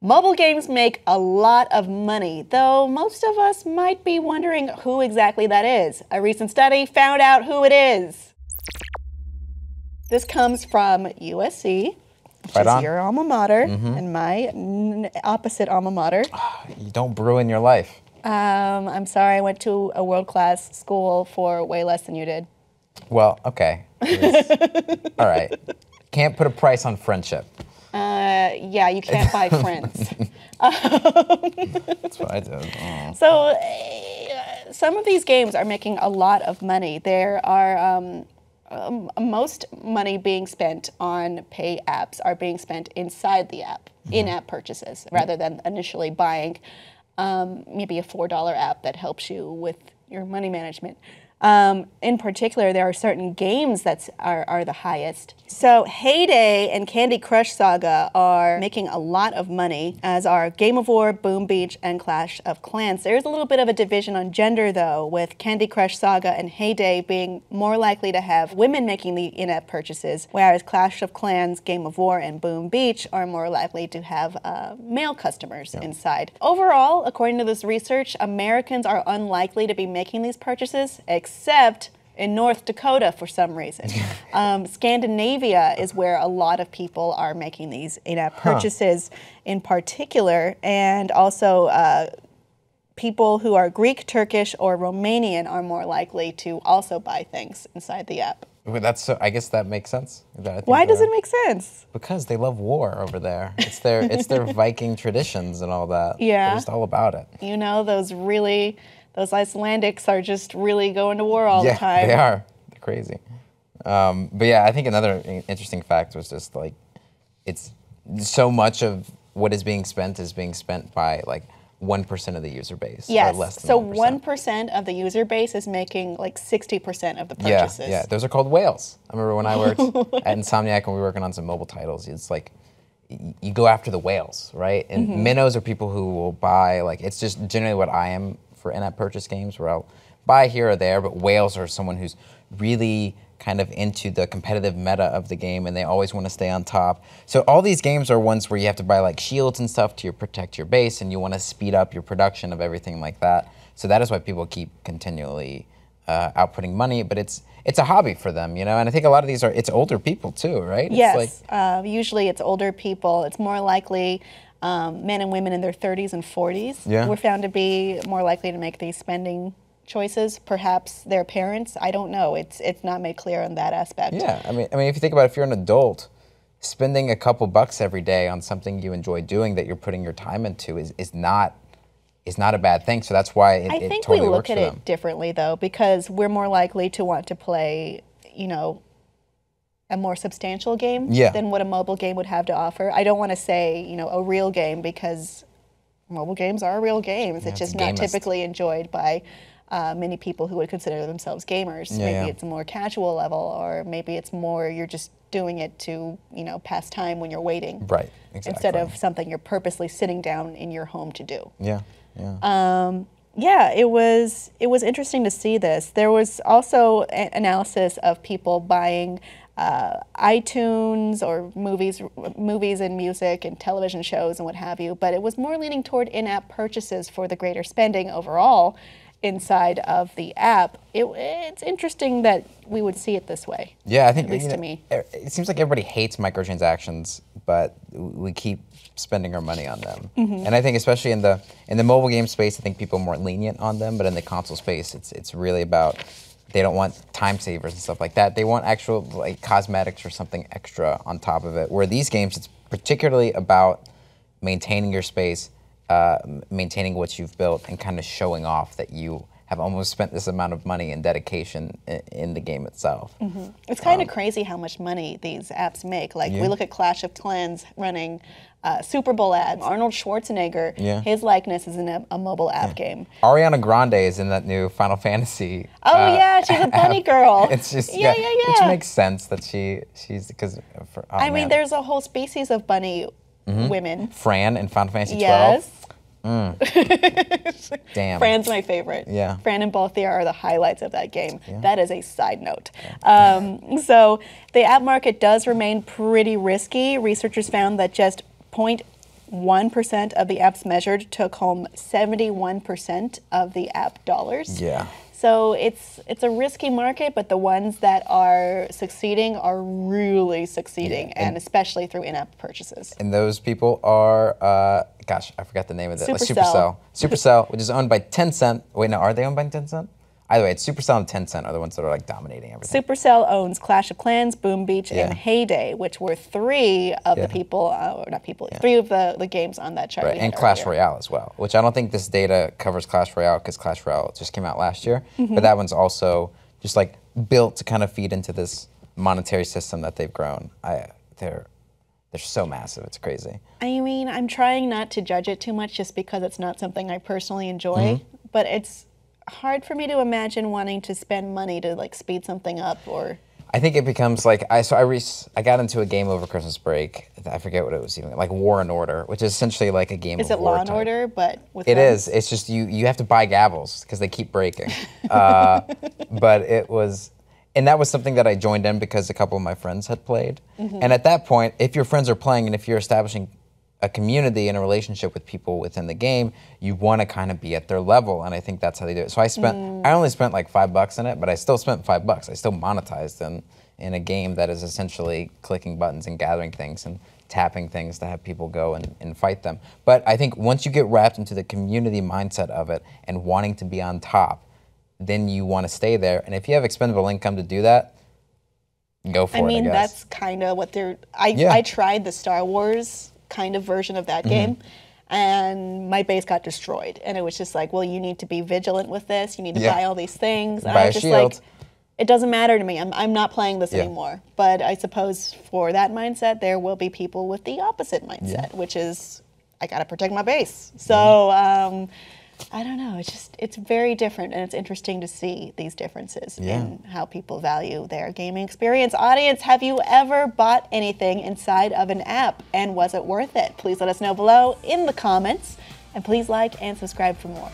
Mobile games make a lot of money, though most of us might be wondering who exactly that is. A recent study found out who it is. This comes from USC, which is your alma mater, and my opposite alma mater. You don't ruin your life. I'm sorry, I went to a world-class school for way less than you did. Well, okay. All right. Can't put a price on friendship. Yeah, you can't buy friends. That's what I did. Oh. So some of these games are making a lot of money. There are most money being spent on pay apps are being spent inside the app, in-app purchases, rather than initially buying maybe a $4 app that helps you with your money management. In particular, there are certain games that are the highest. So Heyday and Candy Crush Saga are making a lot of money, as are Game of War, Boom Beach, and Clash of Clans. There's a little bit of a division on gender, though, with Candy Crush Saga and Heyday being more likely to have women making the in-app purchases, whereas Clash of Clans, Game of War, and Boom Beach are more likely to have male customers inside. Overall, according to this research, Americans are unlikely to be making these purchases, except in North Dakota for some reason. Scandinavia is where a lot of people are making these in-app purchases in particular, and also people who are Greek, Turkish, or Romanian are more likely to also buy things inside the app. That's so. I guess that makes sense. Why does it make sense? Because they love war over there. It's their Viking traditions and all that. Yeah. They're just all about it. You know, those Icelandics are just really going to war all the time. Yeah, they are. They're crazy. But yeah, I think another interesting fact was just like, it's so much of what is being spent by like 1% of the user base. Yes, or less than so 1% of the user base is making like 60% of the purchases. Yeah, those are called whales. I remember when I worked at Insomniac and we were working on some mobile titles, it's like, you go after the whales, right? And minnows are people who will buy, like, it's just generally what I am for in-app purchase games, where I'll buy here or there, but whales are someone who's really kind of into the competitive meta of the game, and they always want to stay on top. So all these games are ones where you have to buy like shields and stuff to protect your base, and you want to speed up your production of everything like that. So that is why people keep continually outputting money, but it's a hobby for them, you know. And I think a lot of these it's older people too, right? Yes, usually it's older people. It's more likely men and women in their 30s and 40s were found to be more likely to make these spending choices. Perhaps their parents. I don't know. It's not made clear on that aspect. Yeah, I mean, if you think about it, if you're an adult, spending a couple bucks every day on something you enjoy doing that you're putting your time into is not a bad thing. So that's why it totally works for them. I think we look at it differently though, because we're more likely to want to play, you know, a more substantial game than what a mobile game would have to offer. I don't want to say, you know, a real game, because mobile games are real games. It's just not typically enjoyed by many people who would consider themselves gamers. Maybe it's a more casual level, or maybe it's more you're just doing it to, you know, pass time when you're waiting. Right, exactly. Instead of something you're purposely sitting down in your home to do. Yeah, yeah. Yeah, it was interesting to see this. There was also an analysis of people buying iTunes or movies and music and television shows and what have you, but it was more leaning toward in-app purchases for the greater spending overall inside of the app. It's interesting that we would see it this way. Yeah, I think, at least to me. It seems like everybody hates microtransactions, but we keep spending our money on them. And I think especially in the mobile game space, I think people are more lenient on them, but in the console space, it's really about, they don't want time savers and stuff like that. They want actual like cosmetics or something extra on top of it. Where these games, it's particularly about maintaining your space, maintaining what you've built, and kind of showing off that you have almost spent this amount of money and dedication in the game itself. It's kind of crazy how much money these apps make. Like we look at Clash of Clans running Super Bowl ads. Arnold Schwarzenegger, his likeness is in a mobile app game. Ariana Grande is in that new Final Fantasy. Oh yeah, she's a bunny girl. It's just which makes sense that she's because. I mean, there's a whole species of bunny women. Fran in Final Fantasy 12. Yes. Damn. Fran's my favorite. Yeah. Fran and Balthier are the highlights of that game. That is a side note. So the app market does remain pretty risky. Researchers found that just 1% of the apps measured took home 71% of the app dollars. Yeah. So it's a risky market, but the ones that are succeeding are really succeeding, and especially through in-app purchases. And those people are, gosh, I forgot the name of it. Supercell. Supercell, which is owned by Tencent. Wait, no, are they owned by Tencent? Either way, it's Supercell and Tencent are the ones that are like dominating everything. Supercell owns Clash of Clans, Boom Beach, and Heyday, which were three of the people, three of the games on that chart. Right, and Clash Royale as well, which I don't think this data covers Clash Royale because Clash Royale just came out last year. But that one's also just like built to kind of feed into this monetary system that they've grown. They're so massive, it's crazy. I mean, I'm trying not to judge it too much just because it's not something I personally enjoy, but it's hard for me to imagine wanting to spend money to like speed something up or. I think it becomes like I got into a game over Christmas break. I forget what it was even like War and Order, which is essentially like a game. Is it Law and Order, but with it friends? Is. It's just you have to buy gavels because they keep breaking. But it was, and that was something that I joined in because a couple of my friends had played. And at that point, if your friends are playing and if you're establishing a community and a relationship with people within the game, you want to kind of be at their level, and I think that's how they do it. So I only spent like $5 in it, but I still spent $5. I still monetized in a game that is essentially clicking buttons and gathering things and tapping things to have people go and fight them. But I think once you get wrapped into the community mindset of it and wanting to be on top, then you want to stay there. And if you have expendable income to do that, go for it, I guess. That's kind of what they're. I tried the Star Wars kind of version of that game, and my base got destroyed. And it was just like, well, you need to be vigilant with this. You need to buy all these things. And buy I'm just shield. like, it doesn't matter to me. I'm not playing this anymore. But I suppose for that mindset, there will be people with the opposite mindset, which is, I got to protect my base. So I don't know. It's very different, and it's interesting to see these differences in how people value their gaming experience. Audience, have you ever bought anything inside of an app, and was it worth it? Please let us know below in the comments, and please like and subscribe for more.